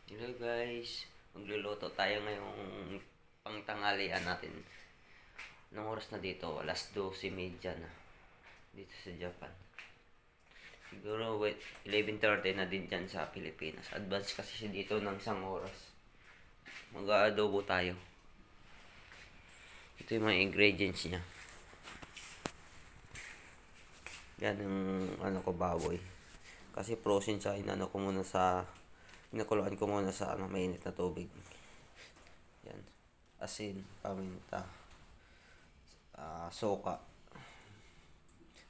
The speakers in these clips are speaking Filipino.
Hello guys, magluluto tayo ngayong pangtanghalian natin. Anong oras na dito? Alas 12:30 na. Dito sa Japan. Siguro 11:30 na din dyan sa Pilipinas. Advance kasi siya dito ng isang oras. Mag-aadobo tayo. Ito yung mga ingredients niya. Yan ang baboy. Kasi frozen siya, pinakuluan ko muna sa mainit na tubig. Yan. Asin, paminta, soka,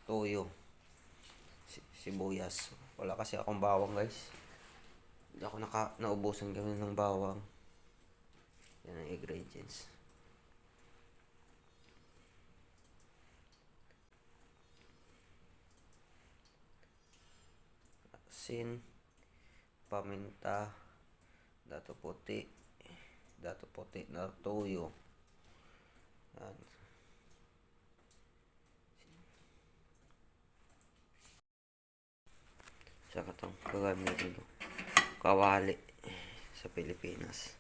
toyo, sibuyas. Wala kasi akong bawang guys. Hindi ako naubusan gawin ng bawang. Yan ang ingredients. Asin, paminta, dato puti na toyo. Yan. Saka itong kagamit nito. Kawali sa Pilipinas.